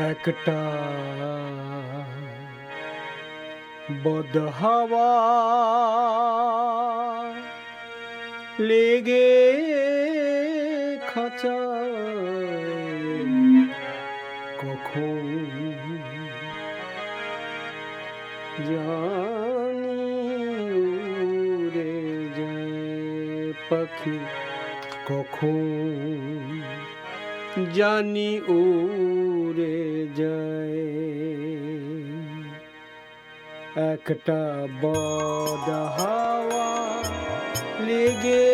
একটা বদহাওয়া লেগে খাঁচায় কখন জানি উড়ে যায় পাখি, কখন জানি উড়ে যায়। একটা বদহাওয়া লেগে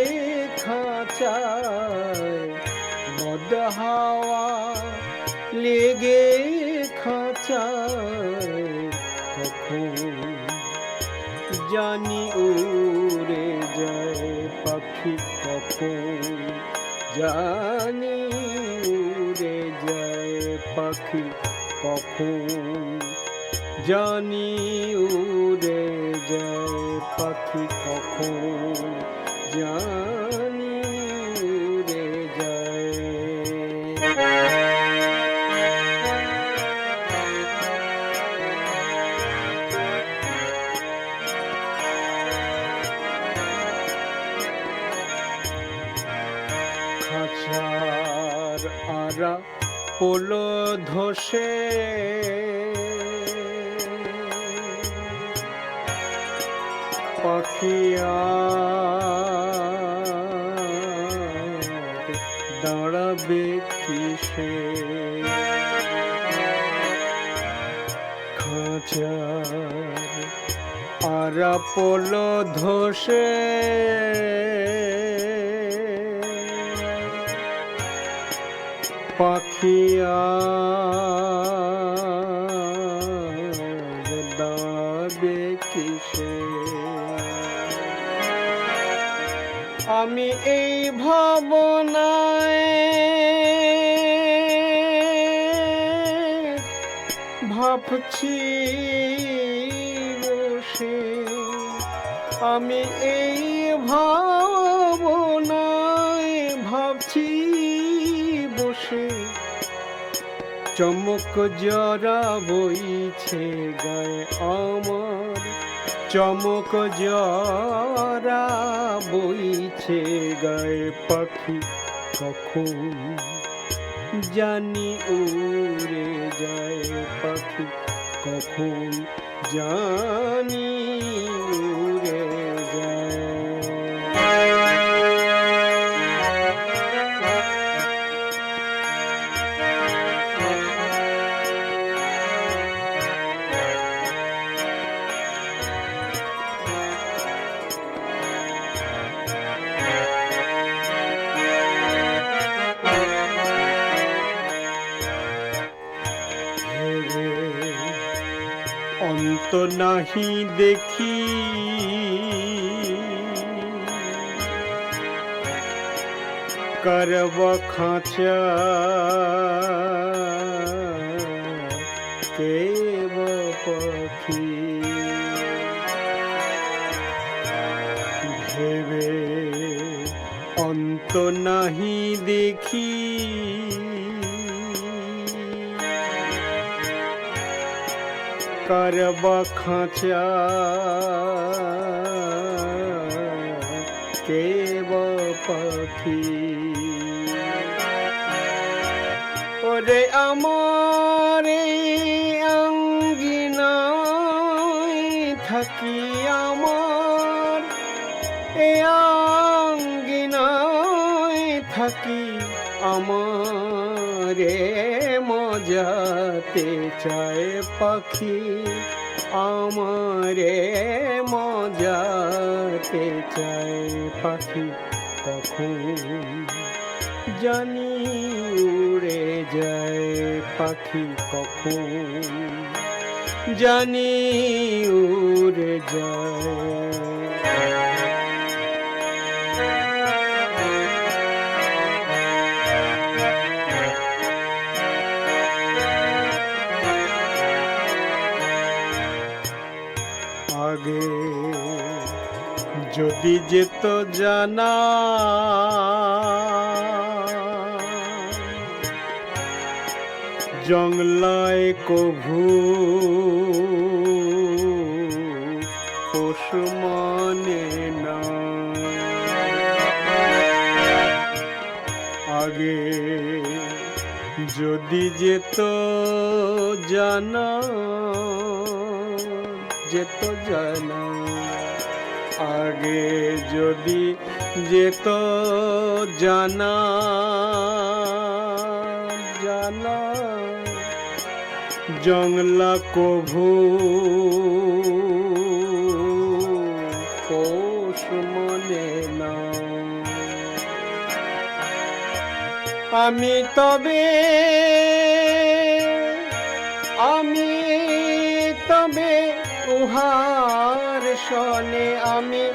খাঁচায়, বদহাওয়া লেগে খাঁচায় কখন জানি উড়ে যায় পাখি, কখন জানি উড়ে যায় পাখি, কখন জানি উড়ে যায় পাখি, কখন জানি উড়ে যায়। খাঁচার আড়া পোলো ধসে পাখি আর দাঁড়াবে কিসে, খাঁচার আড়া পোলো ধসে পাখি আর দাঁড়াবে কিসে। আমি এই ভাবনায় ভাবছি বসে, আমি এই ভাবনায় ভাবছি বসে, চমক জরা বইছে গায়ে আমার, চমক জরা বইছে গায়ে পাখি, কখন জানি উড়ে যায় পাখি, কখন জানি উড়ে যায়। অন্ত নাহি দেখি করব খাঁচা কেব পাখি, ভেবে অন্ত নাহি দেখি করব খাঁচা কেব পাখি। ওরে আমার আঙ্গিনায় থাকি, আমার এ আঙ্গিনায় থাকি, আমারে মজাতে চায় পাখি, আমারে মজাতে চায় পাখি, কখন জানি উড়ে যায় পাখি, কখন জানি উড়ে যায়। আগে যদি যেত জানা জংলায় কভু পোষ মানে না। আগে যদি যেত জানা, যেত জানা, আগে যদি যেত জানা, জানা, জংলা কভু পোষ মানে না। আমি তবে উহার শনে, আমি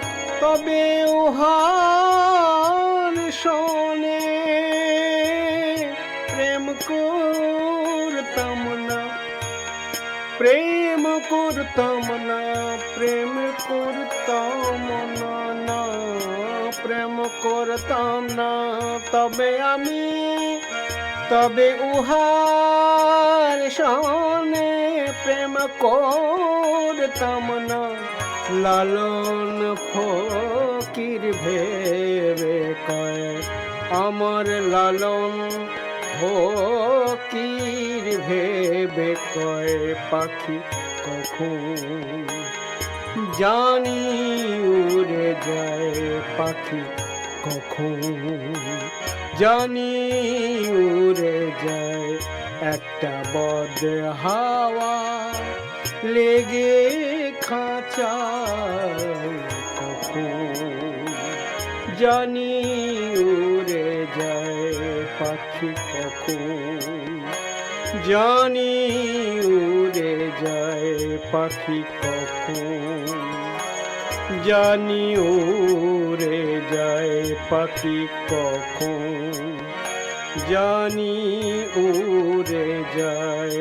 তবে উহার শনে প্রেম করতাম না, প্রেম করতাম না, প্রেম করতাম না, প্রেম করতাম না। তবে উহার শনে প্রেম করতাম না। লালন ফকির ভেবে কয় আমার, লালন ফকির ভেবে কয় পাখি কখন জানি উড়ে যায়, পাখি কখন জানি উড়ে যায়। একটা বদ হাওয়া লেগে খাঁচায় কখন জানি উড়ে যায়, পাখি কখন জানি উড়ে যায়, পাখি কখন জানি উড়ে যায়, পাখি কখন জানি উড়ে যায়।